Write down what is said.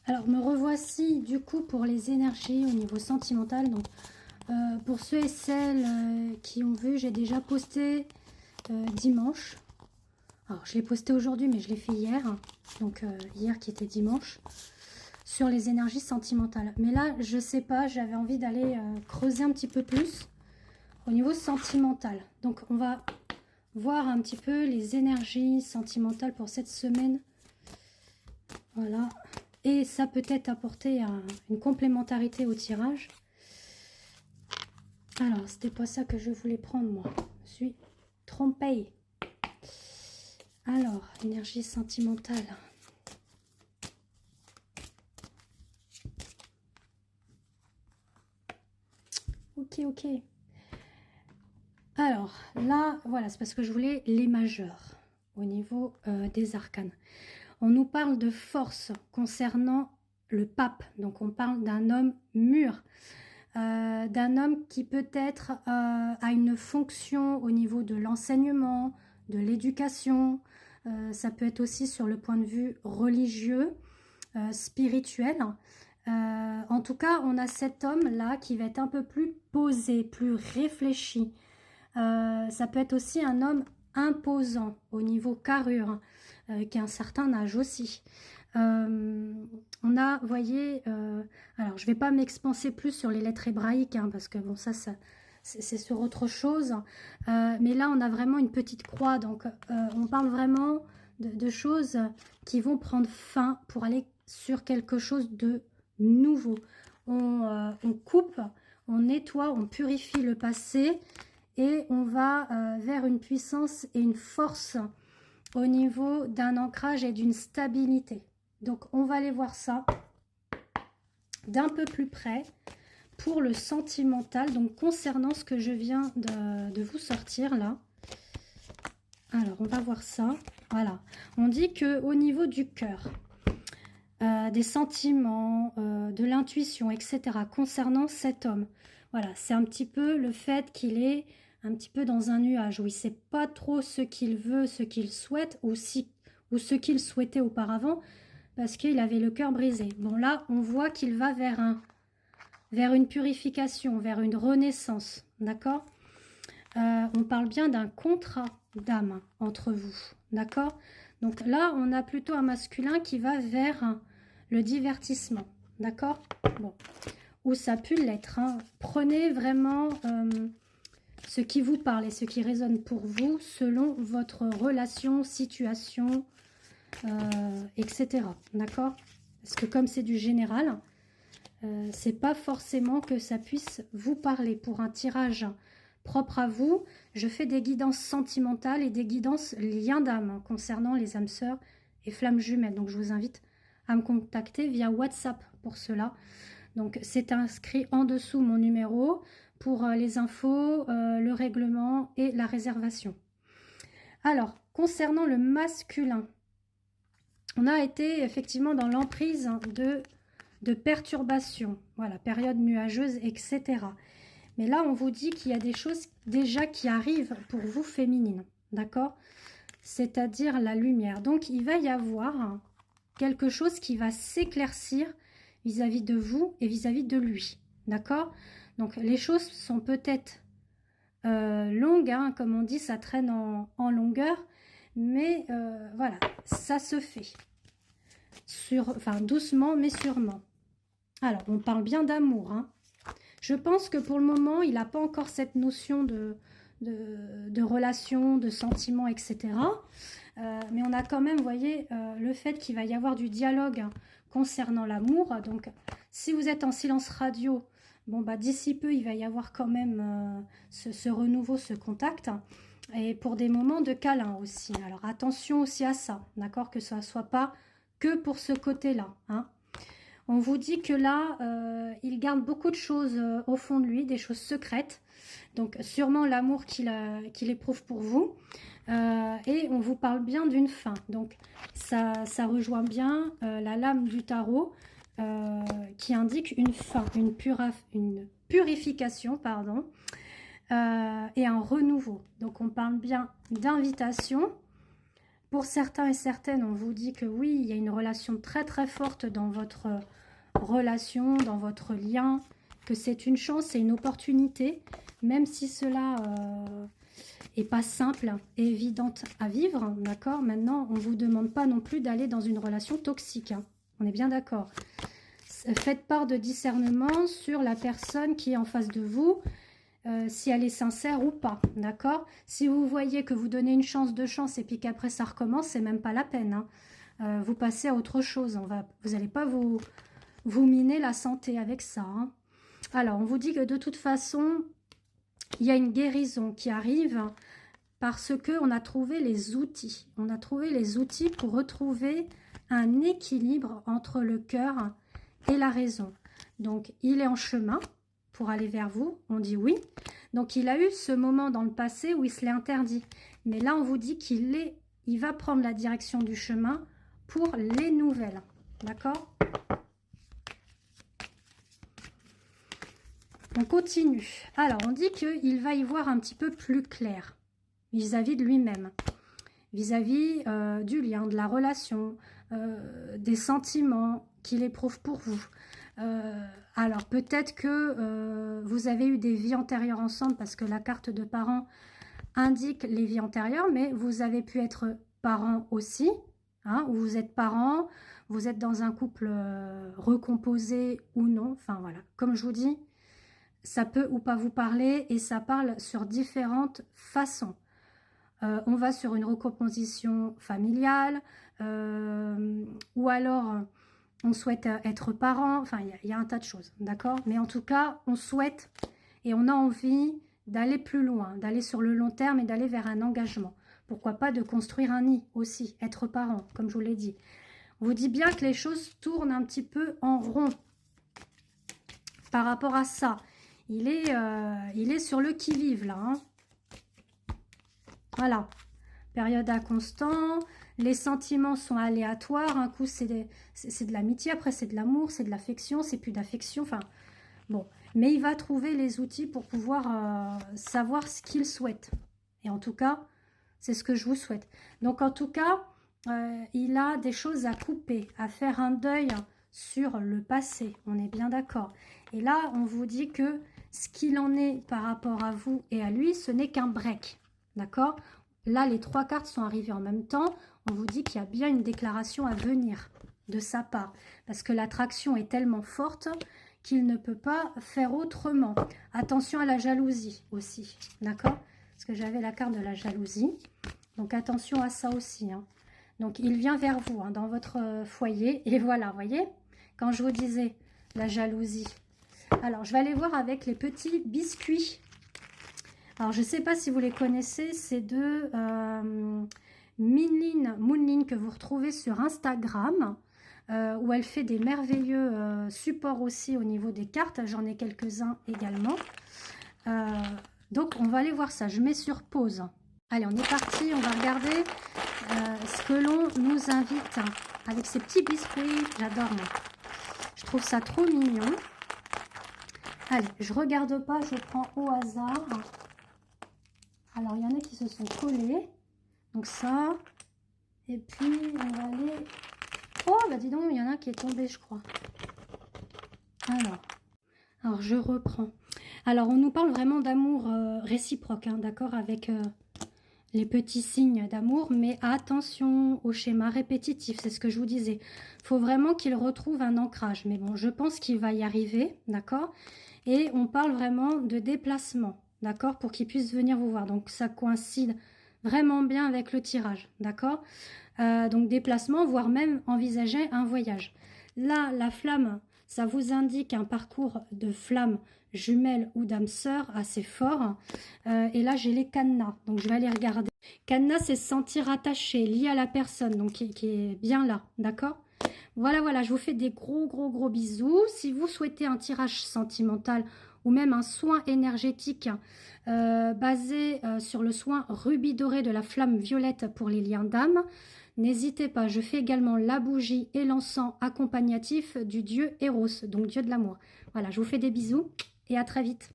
Alors, me revoici du coup pour les énergies au niveau sentimental. Donc, pour ceux et celles qui ont vu, j'ai déjà posté dimanche. Alors, je l'ai posté aujourd'hui, mais je l'ai fait hier. Donc, hier qui était dimanche, sur les énergies sentimentales. Mais là, je sais pas, j'avais envie d'aller creuser un petit peu plus au niveau sentimental. Donc, on va voir un petit peu les énergies sentimentales pour cette semaine. Voilà. Et ça peut être apporter une complémentarité au tirage. Alors, c'était pas ça que je voulais prendre, moi. Je suis trompée. Alors, énergie sentimentale. Ok, ok. Alors, là, voilà, c'est parce que je voulais les majeurs au niveau des arcanes. On nous parle de force concernant le pape. Donc, on parle d'un homme mûr. D'un homme qui peut-être a une fonction au niveau de l'enseignement, de l'éducation. Ça peut être aussi sur le point de vue religieux, spirituel. En tout cas, on a cet homme-là qui va être un peu plus posé, plus réfléchi. Ça peut être aussi un homme imposant au niveau carrure, qui a un certain âge aussi. On a, vous voyez, alors je ne vais pas m'expanser plus sur les lettres hébraïques, hein, parce que bon, ça c'est sur autre chose. Mais là, on a vraiment une petite croix, donc on parle vraiment de choses qui vont prendre fin pour aller sur quelque chose de nouveau. On coupe, on nettoie, on purifie le passé et on va vers une puissance et une force au niveau d'un ancrage et d'une stabilité. Donc, on va aller voir ça d'un peu plus près pour le sentimental, donc concernant ce que je viens de vous sortir là. Alors, on va voir ça. Voilà. On dit qu'au niveau du cœur, des sentiments, de l'intuition, etc., concernant cet homme, voilà, c'est un petit peu le fait qu'il est un petit peu dans un nuage où il ne sait pas trop ce qu'il veut, ce qu'il souhaite ou ce qu'il souhaitait auparavant, parce qu'il avait le cœur brisé. Bon, là, on voit qu'il va vers une purification, vers une renaissance, d'accord? On parle bien d'un contrat d'âme entre vous, d'accord? Donc là, on a plutôt un masculin qui va vers le divertissement, d'accord? Bon, ou ça peut l'être, hein. Prenez vraiment ce qui vous parle et ce qui résonne pour vous selon votre relation, situation, etc. D'accord? Parce que comme c'est du général, c'est pas forcément que ça puisse vous parler. Pour un tirage propre à vous, je fais des guidances sentimentales et des guidances liens d'âme, hein, concernant les âmes sœurs et flammes jumelles. Donc je vous invite à me contacter via WhatsApp pour cela. Donc c'est inscrit en dessous mon numéro pour les infos, le règlement et la réservation. Alors, concernant le masculin, on a été effectivement dans l'emprise de perturbations, voilà, période nuageuse, etc. Mais là, on vous dit qu'il y a des choses déjà qui arrivent pour vous féminines, d'accord? C'est-à-dire la lumière. Donc, il va y avoir quelque chose qui va s'éclaircir vis-à-vis de vous et vis-à-vis de lui, d'accord? Donc, les choses sont peut-être longues, hein, comme on dit, ça traîne en longueur, mais voilà, ça se fait. Enfin, doucement, mais sûrement. Alors, on parle bien d'amour, hein. Je pense que pour le moment, il n'a pas encore cette notion de relation, de sentiments, etc. Mais on a quand même, vous voyez, le fait qu'il va y avoir du dialogue, hein, concernant l'amour. Donc, si vous êtes en silence radio, bon, bah, d'ici peu, il va y avoir quand même ce renouveau, ce contact. Et pour des moments de câlin aussi. Alors, attention aussi à ça, d'accord? Que ça ne soit pas que pour ce côté-là, hein. On vous dit que là, il garde beaucoup de choses au fond de lui, des choses secrètes. Donc, sûrement l'amour qu'il éprouve pour vous. Et on vous parle bien d'une fin. Donc, ça rejoint bien la lame du tarot qui indique une fin, une purification, pardon, et un renouveau. Donc, on parle bien d'invitation Pour certains et certaines, on vous dit que oui, il y a une relation très très forte dans votre relation, dans votre lien, que c'est une chance, c'est une opportunité, même si cela est pas simple et évidente à vivre, d'accord? Maintenant, on ne vous demande pas non plus d'aller dans une relation toxique, hein. On est bien d'accord. Faites part de discernement sur la personne qui est en face de vous, si elle est sincère ou pas, d'accord? Si vous voyez que vous donnez une chance, deux chances, et puis qu'après ça recommence, c'est même pas la peine, hein. Vous passez à autre chose. Vous n'allez pas vous miner la santé avec ça, hein. Alors, on vous dit que de toute façon, il y a une guérison qui arrive parce qu'on a trouvé les outils. On a trouvé les outils pour retrouver un équilibre entre le cœur et la raison. Donc, il est en chemin pour aller vers vous, on dit oui. Donc, il a eu ce moment dans le passé où il se l'est interdit. Mais là, on vous dit qu'il va prendre la direction du chemin pour les nouvelles. D'accord? On continue. Alors, on dit qu'il va y voir un petit peu plus clair vis-à-vis de lui-même, vis-à-vis du lien, de la relation, des sentiments qu'il éprouve pour vous. Alors, peut-être que vous avez eu des vies antérieures ensemble, parce que la carte de parents indique les vies antérieures, mais vous avez pu être parents aussi, hein, ou vous êtes parents, vous êtes dans un couple recomposé ou non. Enfin, voilà, comme je vous dis, ça peut ou pas vous parler et ça parle sur différentes façons. On va sur une recomposition familiale ou alors on souhaite être parent. Enfin, il y a un tas de choses, d'accord? Mais en tout cas, on souhaite et on a envie d'aller plus loin, d'aller sur le long terme et d'aller vers un engagement. Pourquoi pas de construire un nid aussi, être parent, comme je vous l'ai dit. On vous dit bien que les choses tournent un petit peu en rond par rapport à ça. Il est sur le qui-vive, là. Hein. Voilà. Période inconstant. Les sentiments sont aléatoires. Un coup, c'est de l'amitié. Après, c'est de l'amour. C'est de l'affection. C'est plus d'affection. Enfin, bon. Mais il va trouver les outils pour pouvoir savoir ce qu'il souhaite. Et en tout cas, c'est ce que je vous souhaite. Donc, en tout cas, il a des choses à couper, à faire un deuil sur le passé. On est bien d'accord. Et là, on vous dit que ce qu'il en est par rapport à vous et à lui, ce n'est qu'un break. D'accord? Là, les trois cartes sont arrivées en même temps. On vous dit qu'il y a bien une déclaration à venir de sa part. Parce que l'attraction est tellement forte qu'il ne peut pas faire autrement. Attention à la jalousie aussi. D'accord? Parce que j'avais la carte de la jalousie. Donc, attention à ça aussi. Hein. Donc, il vient vers vous, hein, dans votre foyer. Et voilà, vous voyez? Quand je vous disais la jalousie. Alors, je vais aller voir avec les petits biscuits. Alors, je ne sais pas si vous les connaissez. C'est de Moonline que vous retrouvez sur Instagram. Où elle fait des merveilleux supports aussi au niveau des cartes. J'en ai quelques-uns également. Donc, on va aller voir ça. Je mets sur pause. Allez, on est parti. On va regarder ce que l'on nous invite avec ces petits biscuits. J'adore, moi. Je trouve ça trop mignon. Allez, je regarde pas, je prends au hasard. Alors, il y en a qui se sont collés. Donc ça. Et puis, on va aller... Oh, bah dis donc, il y en a un qui est tombé, je crois. Alors je reprends. Alors, on nous parle vraiment d'amour réciproque, hein, d'accord, avec les petits signes d'amour. Mais attention au schéma répétitif, c'est ce que je vous disais. Il faut vraiment qu'il retrouve un ancrage. Mais bon, je pense qu'il va y arriver, d'accord. Et on parle vraiment de déplacement, d'accord, pour qu'il puisse venir vous voir. Donc, ça coïncide vraiment bien avec le tirage, d'accord. Donc, déplacement, voire même envisager un voyage. Là, la flamme, ça vous indique un parcours de flamme jumelle ou d'âme sœur assez fort. Et là, j'ai les cadenas, donc je vais aller regarder. Cadenas, c'est se sentir attaché, lié à la personne, donc qui est bien là, d'accord. Voilà, je vous fais des gros bisous. Si vous souhaitez un tirage sentimental ou même un soin énergétique basé sur le soin rubis doré de la flamme violette pour les liens d'âme, n'hésitez pas. Je fais également la bougie et l'encens accompagnatif du dieu Eros, donc dieu de l'amour. Voilà, je vous fais des bisous et à très vite.